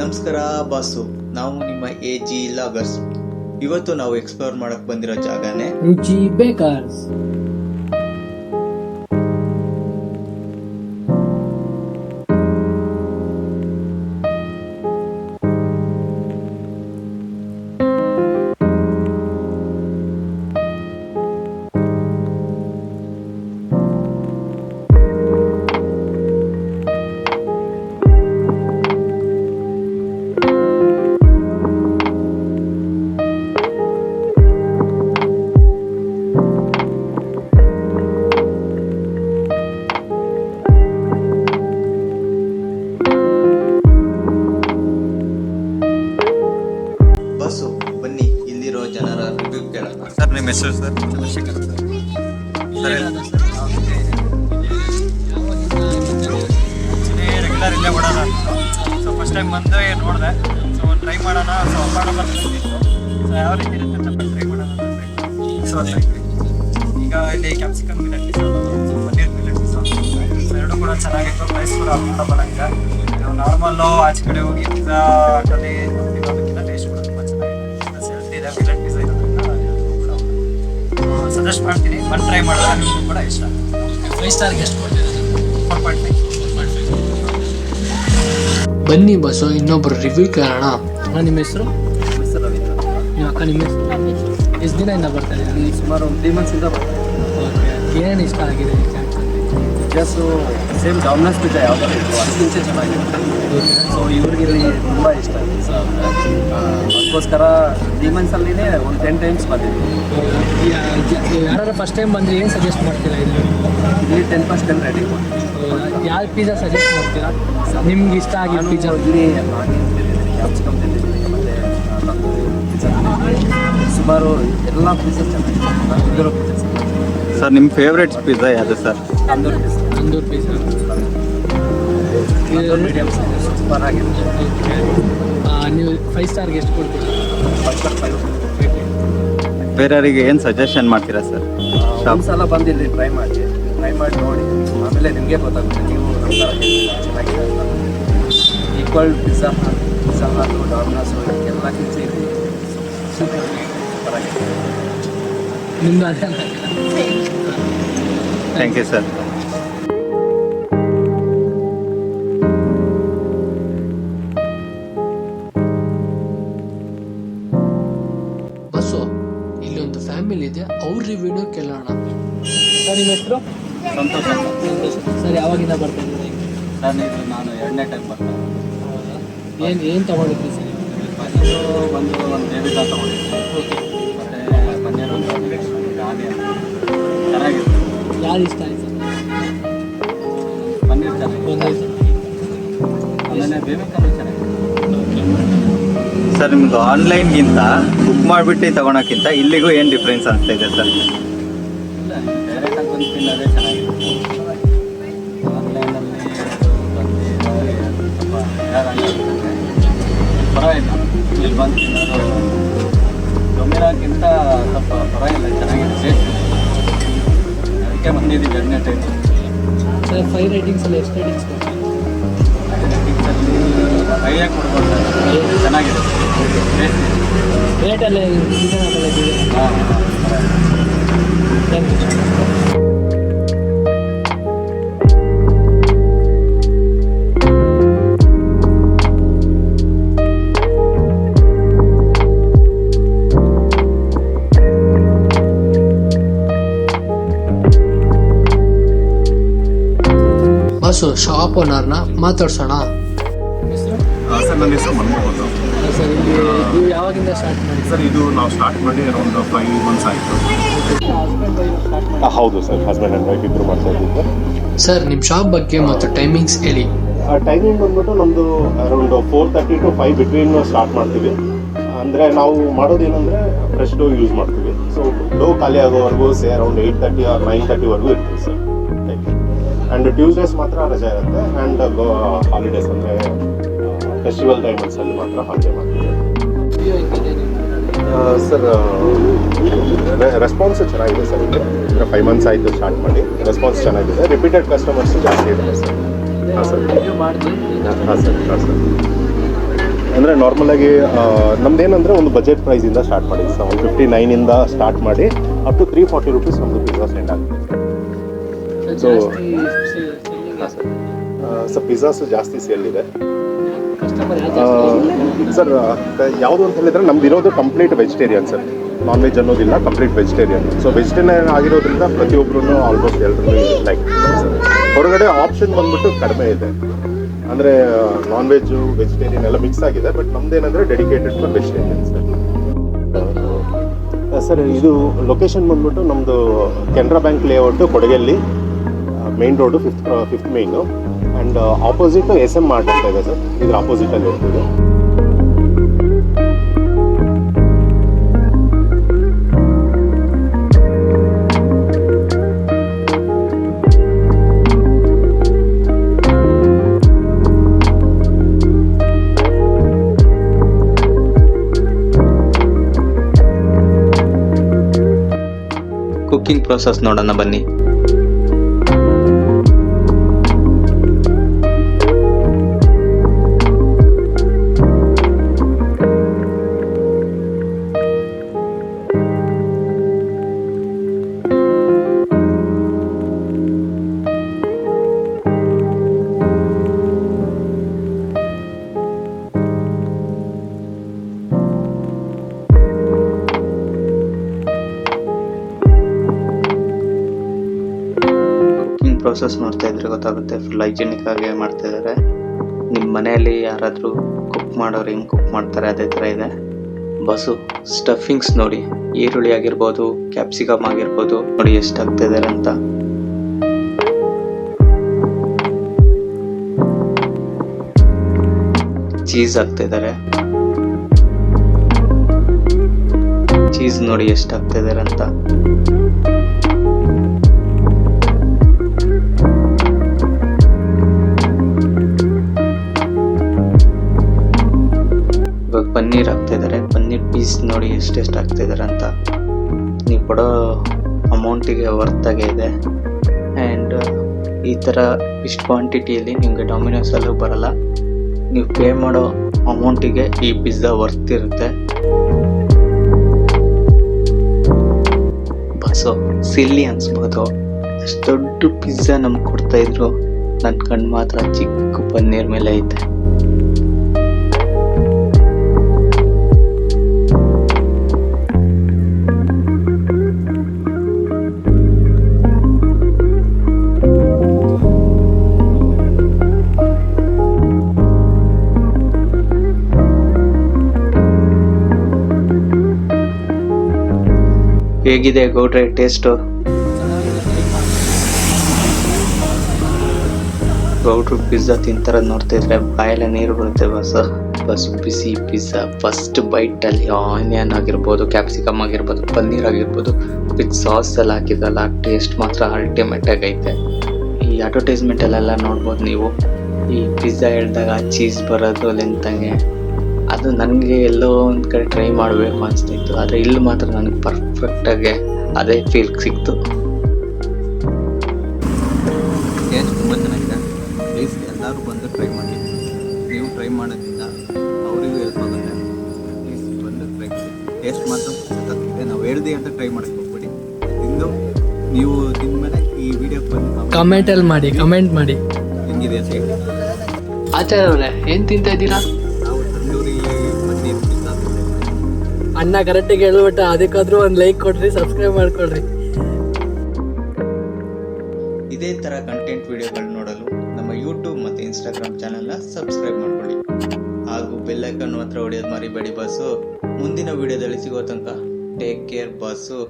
ನಮಸ್ಕಾರ ಬಾಸು, ನಾವು ನಿಮ್ಮ AG ಲಾಗರ್ಸ್. ಇವತ್ತು ನಾವು ಎಕ್ಸ್ಪ್ಲೋರ್ ಮಾಡಕ್ ಬಂದಿರೋ ಜಾಗನೇ ರುಚಿ ಬೇಕರ್ಸ್. ಬನ್ನಿ ಇಲ್ಲಿರೋ ಜನರ ರಿವ್ಯೂ ಕೇಳೋಣ. ಸರ್, ನಿಮ್ಮ ಹೆಸರು ಸರ್? ಚಂದ್ರಶೇಖರ್ ಸರ್. ರೆಗ್ಯುಲರ್ ಇಲ್ಲೇ ಓಡೋಣ. ಸೊ ಫಸ್ಟ್ ಟೈಮ್ ಬಂದು ನೋಡಿದೆ. ಸೊ ಒಂದು ಟ್ರೈ ಮಾಡೋಣ. ಸೊ ಅಪ್ಪಾಡ ಬರ್ತಿತ್ತು. ಸೊ ಯಾವ ರೀತಿ ಇರುತ್ತೆ ಅಂತ ಟ್ರೈ ಮಾಡೋಣ. ಸೊ ಈಗ ಇಲ್ಲಿ ಕ್ಯಾಪ್ಸಿಕಮ್ ಮಿಲೆಟ್ ಪನ್ನೀರ್ ಮಿಲೆಟ್ ಎರಡು ಕೂಡ ಚೆನ್ನಾಗಿತ್ತು. ಪ್ರೈಸ್ ಕೂಡ ಅಫೋರ್ಡಬಲ್. ನಾವು ನಾರ್ಮಲ್ಲು ಆಚೆ ಕಡೆ ಹೋಗಿ ಪಿಜ್ಜಾ ಅಲ್ಲಿ ತಿನ್ನೋದಕ್ಕಿಂತ ಟೇಸ್ಟ್ ಕೂಡ ತುಂಬ ಚೆನ್ನಾಗಿದೆ. ಹೆಲ್ತಿ ಇದೆ. ಮಿಲೆಟ್ ಪಿಜ್ಜಾ ಇರೋದ್ರಿಂದ ಸಜೆಸ್ಟ್ ಮಾಡ್ತೀನಿ. ಒಂದು ಟ್ರೈ ಮಾಡಿದ್ರೆ ನಿಮಗೂ ಕೂಡ ಇಷ್ಟ. 5 ಸ್ಟಾರ್ಗೆ ಎಷ್ಟು ಕೊಡ್ತೀರಾ? 4.5. ಬನ್ನಿ ಬಸ್ಸು, ಇನ್ನೊಬ್ರು ರಿವ್ಯೂ ಕೇಳೋಣ. ನಿಮ್ಮ ಹೆಸರು? ಸರ್, ರವೀಂದ್ರ. ನಿಮ್ಮ ಅಕ್ಕ ನಿಮ್ಮ ಹೆಸರು? ಎಷ್ಟು ದಿನದಿಂದ ಬರ್ತಾ ಇದ್ದೀರಿ? ಸುಮಾರು ಒಂದು 3 ಮಂತ್ಸಿಂದ ಬರ್ತಾರೆ. ಏನೇನು ಇಷ್ಟ ಆಗಿದೆ? ಪಿಜ್ಜಾಸು ಸೇಮ್ ಡಾಮಿನೋಸ್ ಪಿಜ್ಜಾ ಯಾವ್ದಾರು ಇತ್ತು ಅದಕ್ಕಿಂತ ಚೆನ್ನಾಗಿದೆ. ಸೊ ಇವ್ರಿಗೆ ಇಲ್ಲಿ ತುಂಬ ಇಷ್ಟ ಆಗಿದೆ ಸರ್. ಅದಕ್ಕೋಸ್ಕರ 3 ಮಂತ್ಸಲ್ಲಿನೇ ಒಂದು 10 ಟೈಮ್ಸ್ ಬಂದಿದ್ವಿ. ಯಾರು ಫಸ್ಟ್ ಟೈಮ್ ಬಂದರೆ ಏನು ಸಜೆಸ್ಟ್ ಮಾಡ್ತೀರಾ? ಇಲ್ಲಿ 10% ರೇಟಿಂಗ್ ಮಾಡಿ. ಯಾವ ಪಿಜ್ಜಾ ಸಜೆಸ್ಟ್ ಮಾಡ್ತೀರಾ ನಿಮ್ಗೆ ಇಷ್ಟ ಆಗಿರೋ ಪಿಜ್ಜಾ? ಇಲ್ಲಿ ಕ್ಯಾಪ್ಸಿಕಮ್ ತಿಂದಿದ್ದೀನಿ, ಮತ್ತು ಪಿಜ್ಜಾ ಸುಮಾರು ಎಲ್ಲ ಪಿಜ್ಜಾ ಚೆನ್ನಾಗಿದೆ. ತಂದೂರಿ ಪಿಜ್ಜಾ ಸರ್, ನಿಮ್ಮ ಫೇವ್ರೇಟ್ ಪಿಜ್ಜಾ ಯಾವುದು sir? Tandoori pizza. Tandoori pizza medium super ಆಗಿದೆ. ನೀವು 5 ಸ್ಟಾರ್ಗೆ ಎಷ್ಟು ಕೊಡ್ತೀರಾ? 5.5. ಬೇರೆಯವರಿಗೆ ಏನು ಸಜೆಷನ್ ಮಾಡ್ತೀರಾ ಸರ್? ಒಂದು ಸಲ ಬಂದು ಇಲ್ಲಿ ಟ್ರೈ ಮಾಡಿ ನೋಡಿ, ಆಮೇಲೆ ನಿಮಗೆ ಗೊತ್ತಾಗುತ್ತೆ. ನೀವು ನಮ್ಮ ಥರ ಚೆನ್ನಾಗಿದೆ ಅಂತ. ಈಕ್ವಲ್ ಪಿಜ್ಜಾ ಹಾಟು ಡಾಮಿನೋಸು ಎಲ್ಲ ಕಿಚ್ಚಿ ಇದೆ. ಸೂಪರ್ ಆಗಿದೆ. ನಿಮ್ದು ಅದೇ. Thank you sir. ಬಸ್ಸು, ಇಲ್ಲಿ ಒಂದು ಫ್ಯಾಮಿಲಿ ಇದೆ, ಅವ್ರ ರಿವ್ಯೂನು ಕೇಳೋಣ. ಸರ್, ನಿಮ್ಮ ಹೆಸರು? ಸಂತೋಷ. ಸರ್, ಯಾವಾಗಿಂದ ಬರ್ತಾ ಇದ್ದೀರಿ? ನಾನು 2ನೇ ಟೈಮ್ ಬರ್ತೀನಿ. ಏನು ತೊಗೊಂಡಿದ್ರಿ ಸರ್? ಪನ್ನೀರು ಬಂದು ಒಂದು ಬೇಬಿಕಾ ತೊಗೊಂಡಿದ್ದೆ. ಮತ್ತು ಪನ್ನೀರ್ ಒಂದು ಆನಿಯನ್ ಚೆನ್ನಾಗಿದೆ. ಯಾರು ಇಷ್ಟ ಆಯ್ತು ಸರ್? ಪನ್ನೀರ್ ಚೆನ್ನಾಗಿದೆ. ಆಮೇಲೆ ಬೇಬಿಕಾನು ಚೆನ್ನಾಗಿದೆ. ಸರ್, ನಿಮ್ಮದು ಆನ್ಲೈನ್ಗಿಂತ ಬುಕ್ ಮಾಡಿಬಿಟ್ಟು ತೊಗೊಳಕ್ಕಿಂತ ಇಲ್ಲಿಗೂ ಏನು ಡಿಫ್ರೆನ್ಸ್ ಆಗ್ತಾ ಇದೆ ಸರ್? ಇಲ್ಲ, ಡೈರೆಕ್ಟಾಗಿ ಬಂದು ತಿನ್ನೋದೇ ಚೆನ್ನಾಗಿದೆ. ಆನ್ಲೈನಲ್ಲಿ ಬಂದು ಸ್ವಲ್ಪ ಯಾರಾಗುತ್ತೆ ಪರವಾಗಿಲ್ಲ. ಇಲ್ಲಿ ಬಂದು ತಿನ್ನೋದು ಡೊಮಿನೋಕ್ಕಿಂತ ಸ್ವಲ್ಪ ಪರವಾಗಿಲ್ಲ, ಚೆನ್ನಾಗಿದೆ ಟೇಸ್ಟ್. ಅದಕ್ಕೆ ಬಂದಿದ್ದೀವಿ 2ನೇ ಟೈಮ್. ಸರ್, 5 ರೇಟಿಂಗ್ಸಲ್ಲಿ ಎಷ್ಟು ರೇಟಿಂಗ್ಸ್ ಕೊಡ್ತೀವಿ? ರೇಟಿಂಗ್ಸಲ್ಲಿ 5 ಕೊಡ್ಬೋದು. ಚೆನ್ನಾಗಿದೆ ಟೇಸ್ಟ್. ರೇಟಲ್ಲೇ ರೀಸನಬಲ್ ಇದೆ. ಹಾಂ, ಥ್ಯಾಂಕ್ ಯು. ಬಸ್ಸು, ಶಾಪ್ ಓನರ್ನ ಮಾತಾಡ್ಸೋಣ. ಸರ್, ನನ್ನ ಹೆಸರು ಮನ್ಮೋಹನ್. ಸರ್, ಇಲ್ಲಿ ನೀವು ಯಾವಾಗಿಂದ ಸ್ಟಾರ್ಟ್ ಮಾಡಿ? ಸರ್, ಇದು ನಾವು ಸ್ಟಾರ್ಟ್ ಮಾಡಿ ಅರೌಂಡ್ 5 ಮಂತ್ಸ್ ಆಯಿತು. ಹೌದು ಸರ್, ಹಸ್ಬೆಂಡ್ ಆ್ಯಂಡ್ ವೈಫ್ ಇಬ್ಬರು ಮಾಡ್ತಾ ಇದ್ದೀವಿ. ಸರ್, ನಿಮ್ಮ ಶಾಪ್ ಬಗ್ಗೆ ಮತ್ತು ಟೈಮಿಂಗ್ಸ್ ಹೇಳಿ. ಟೈಮಿಂಗ್ ಬಂದ್ಬಿಟ್ಟು ನಮ್ಮದು ಅರೌಂಡ್ 4:30 to 5 ಬಿಟ್ವೀನ್ ಸ್ಟಾರ್ಟ್ ಮಾಡ್ತೀವಿ. ಅಂದರೆ ನಾವು ಮಾಡೋದೇನೆಂದರೆ ಫ್ರೆಶ್ ಡೋ ಯೂಸ್ ಮಾಡ್ತೀವಿ. ಸೊ ಡೋ ಖಾಲಿ ಆಗೋವರೆಗೂ ಅರೌಂಡ್ 8:30 or 9:30ವರೆಗೂ ಇರ್ತೀವಿ ಸರ್. ಆ್ಯಂಡ್ ಟ್ಯೂಸ್ಡೇಸ್ ಮಾತ್ರ ರಜೆ ಇರುತ್ತೆ. ಆ್ಯಂಡ್ ಹಾಲಿಡೇಸ್ ಅಂದರೆ ಫೆಸ್ಟಿವಲ್ ಟೈಮಲ್ಸಲ್ಲಿ ಮಾತ್ರ ಹಾಲಿಡೇ ಮಾಡ್ತೀವಿ. ಸರ್, ರೆಸ್ಪಾನ್ಸ್ ಚೆನ್ನಾಗಿದೆ ಸರ್. ಈಗ 5 ಮಂತ್ಸ್ ಆಯಿತು ಸ್ಟಾರ್ಟ್ ಮಾಡಿ. ರೆಸ್ಪಾನ್ಸ್ ಚೆನ್ನಾಗಿದೆ. ರಿಪೀಟೆಡ್ ಕಸ್ಟಮರ್ಸು ಜಾಸ್ತಿ ಇದ್ದಾರೆ ಸರ್. ಹಾಂ ಸರ್. ಮಾಡಿದ್ವಿ. ಹಾಂ ಸರ್. ಅಂದರೆ ನಾರ್ಮಲಾಗಿ ನಮ್ದೇನಂದರೆ ಒಂದು ಬಜೆಟ್ ಪ್ರೈಸಿಂದ ಸ್ಟಾರ್ಟ್ ಮಾಡಿದ್ವಿ ಸರ್. 159ಇಂದ ಸ್ಟಾರ್ಟ್ ಮಾಡಿ ಅಪ್ ಟು 340 ರೂಪೀಸ್ ನಮ್ಮದು ಪಿಜ್ಜಾ ಸೆಂಡ್ ಆಗುತ್ತೆ. ಸೊ ಸರ್ ಪಿಜ್ಜಾಸು ಜಾಸ್ತಿ ಸೇಲ್ ಇದೆ ಸರ್. ಯಾವುದು ಅಂತ ಹೇಳಿದರೆ ನಮ್ದು ಇರೋದು complete vegetarian sir. Non veg ಅನ್ನೋದಿಲ್ಲ, ಕಂಪ್ಲೀಟ್ ವೆಜಿಟೇರಿಯನ್. ಸೊ ವೆಜಿಟೇರಿಯನ್ ಆಗಿರೋದ್ರಿಂದ ಪ್ರತಿಯೊಬ್ಬರೂ ಆಲ್ಮೋಸ್ಟ್ ಎಲ್ಲರೂ ಲೈಕ್ ಸರ್. ಹೊರಗಡೆ ಆಪ್ಷನ್ ಬಂದ್ಬಿಟ್ಟು ಕಡಿಮೆ ಇದೆ, ಅಂದರೆ ನಾನ್ ವೆಜ್ಜು ವೆಜಿಟೇರಿಯನ್ ಎಲ್ಲ ಮಿಕ್ಸ್ ಆಗಿದೆ. ಬಟ್ ನಮ್ದೇನಂದರೆ dedicated for vegetarian sir. Sir ಇದು ಲೊಕೇಶನ್ ಬಂದ್ಬಿಟ್ಟು ನಮ್ಮದು ಕೆನರಾ ಬ್ಯಾಂಕ್ ಲೇಔಟು ಕೊಡಗಲ್ಲಿ main road fifth main. And opposite SM mart ಅಂತ ಇದೆ ಸರ್. ಇದ್ರ ಆಪೋಸಿಟಲ್ಲಿ ಇರ್ತೀವಿ. ಕುಕ್ಕಿಂಗ್ ಪ್ರೋಸೆಸ್ ನೋಡೋಣ ಬನ್ನಿ. ಪ್ರೋಸೆಸ್ ನೋಡ್ತಾ ಇದ್ರೆ ಗೊತ್ತಾಗುತ್ತೆ, ಫುಲ್ ಹೈಜಿನಿಕ್ ಆಗಿ ಮಾಡ್ತಾ ಇದ್ದಾರೆ. ನಿಮ್ಮ ಮನೆಯಲ್ಲಿ ಯಾರಾದರೂ ಕುಕ್ ಮಾಡೋರು ಹೆಂಗೆ ಕುಕ್ ಮಾಡ್ತಾರೆ ಅದೇ ಥರ ಇದೆ. ಬಸ್ಸು ಸ್ಟಫಿಂಗ್ಸ್ ನೋಡಿ, ಈರುಳ್ಳಿ ಆಗಿರ್ಬೋದು, ಕ್ಯಾಪ್ಸಿಕಮ್ ಆಗಿರ್ಬೋದು, ನೋಡಿ ಎಷ್ಟು ಆಗ್ತಾ ಇದ್ದಾರೆ ಅಂತ. ಚೀಸ್ ಹಾಕ್ತಾ ಇದ್ದಾರೆ, ಚೀಸ್ ನೋಡಿ ಎಷ್ಟು ಹಾಕ್ತಾ ಇದ್ದಾರೆ ಅಂತ. ಪನ್ನೀರ್ ಹಾಕ್ತಾ ಇದ್ದಾರೆ, ಪನ್ನೀರ್ ಪೀಸ್ ನೋಡಿ ಎಷ್ಟೆಷ್ಟು ಹಾಕ್ತಾ ಇದ್ದಾರೆ ಅಂತ. ನೀವು ಕೊಡೋ ಅಮೌಂಟಿಗೆ ವರ್ತಾಗೆ ಇದೆ. ಆ್ಯಂಡ್ ಈ ಥರ ಇಷ್ಟು ಕ್ವಾಂಟಿಟಿಯಲ್ಲಿ ನಿಮಗೆ ಡಾಮಿನೋಸಲ್ಲೂ ಬರಲ್ಲ. ನೀವು ಪೇ ಮಾಡೋ ಅಮೌಂಟಿಗೆ ಈ ಪಿಜ್ಜಾ ವರ್ತ್ ಇರುತ್ತೆ. ಬಸ್ಸು ಸಿಲ್ಲಿ ಅನ್ಸ್ಬೋದು, ಅಷ್ಟು ದೊಡ್ಡ ಪಿಜ್ಜಾ ನಮ್ಗೆ ಕೊಡ್ತಾಯಿದ್ರು. ನನ್ನ ಕಣ್ಣು ಮಾತ್ರ ಚಿಕ್ಕ ಪನ್ನೀರ್ ಮೇಲೆ ಐತೆ. ಹೇಗಿದೆ ಗೌಡ್ರೆ ಟೇಸ್ಟು? ಗೌಡ್ರು ಪಿಜ್ಜಾ ತಿಂತಾರ ನೋಡ್ತಾ ಇದ್ರೆ ಬಾಯೆಲ್ಲ ನೀರು ಬರುತ್ತೆ. ಬಸ್ ಬಿಸಿ ಪಿಜ್ಜಾ ಫಸ್ಟ್ ಬೈಟಲ್ಲಿ ಆನಿಯನ್ ಆಗಿರ್ಬೋದು, ಕ್ಯಾಪ್ಸಿಕಮ್ ಆಗಿರ್ಬೋದು, ಪನ್ನೀರ್ ಆಗಿರ್ಬೋದು, ವಿತ್ ಸಾಸ್ ಎಲ್ಲ ಹಾಕಿದಲ್ಲ, ಟೇಸ್ಟ್ ಮಾತ್ರ ಅಲ್ಟಿಮೇಟ್ ಆಗೈತೆ. ಈ ಅಡ್ವರ್ಟೈಸ್ಮೆಂಟಲ್ಲೆಲ್ಲ ನೋಡ್ಬೋದು ನೀವು, ಈ ಪಿಜ್ಜಾ ಹೇಳಿದಾಗ ಚೀಸ್ ಬರೋದು ಲೆಂತಂಗೆ. ಅದು ನನಗೆ ಎಲ್ಲೋ ಒಂದು ಕಡೆ ಟ್ರೈ ಮಾಡಬೇಕು ಅನಿಸ್ತಿತ್ತು, ಆದರೆ ಇಲ್ಲಿ ಮಾತ್ರ ನನಗೆ ಪರ್ಫೆಕ್ಟಾಗಿ ಅದೇ ಫೀಲ್ ಸಿಕ್ತು. ಟೇಸ್ಟ್ ತುಂಬ ಚೆನ್ನಾಗಿದೆ. ಪ್ಲೀಸ್ ಎಲ್ಲರೂ ಬಂದು ಟ್ರೈ ಮಾಡಿ. ನೀವು ಟ್ರೈ ಮಾಡೋದ್ರಿಂದ ಅವರಿಗೂ ಹೆಲ್ಪ್ ಆಗುತ್ತೆ. ಪ್ಲೀಸ್ ಬಂದು ಟ್ರೈ ಮಾಡಿ. ಟೇಸ್ಟ್ ಮಾತ್ರ ಸಖತ್ತಾಗಿದೆ. ನಾವು ಹೇಳ್ದೆ ಅಂತ ಟ್ರೈ ಮಾಡಕ್ಕೆ ಹೋಗ್ಬೇಡಿ. ತಿಂದು ನೀವು ತಿಂದಮೇಲೆ ಈ ವಿಡಿಯೋಕ್ಕೆ ಬಂದು ಕಮೆಂಟಲ್ಲಿ ಮಾಡಿ, ಕಮೆಂಟ್ ಮಾಡಿ ಹೆಂಗಿದೆ ಅಂತ ಹೇಳಿ. ಆಚಾರ್ಯ ಅವರೇ ಏನು ತಿಂತಾ ಇದ್ದೀರಾ? ನಾವು ತಂದೂರಿ ಪನ್ನೀರ್ ಪಿಜ್ಜಾ ತಿಂತೇವೆ. ಅಣ್ಣ ಕರೆಕ್ಟಾಗಿ ಹೇಳ್ಬಿಟ್ಟು ಅದಕ್ಕಾದ್ರೂ ಒಂದು ಲೈಕ್ ಕೊಡ್ರಿ, ಸಬ್ಸ್ಕ್ರೈಬ್ ಮಾಡ್ಕೊಳ್ರಿ. ಇದೇ ಥರ ಕಂಟೆಂಟ್ ವಿಡಿಯೋಗಳು ನೋಡಲು ನಮ್ಮ ಯೂಟ್ಯೂಬ್ ಮತ್ತು ಇನ್ಸ್ಟಾಗ್ರಾಮ್ ಚಾನಲ್ನ ಸಬ್ಸ್ಕ್ರೈಬ್ ಮಾಡ್ಕೊಳ್ಳಿ. ಹಾಗೂ ಬೆಲ್ಲೈಕನ್ ಮಾತ್ರ ಹೊಡೆಯೋದು ಮರಿಬೇಡಿ. ಬಸ್ಸು ಮುಂದಿನ ವಿಡಿಯೋದಲ್ಲಿ ಸಿಗೋ ತನಕ ಟೇಕ್ ಕೇರ್ ಬಸ್ಸು.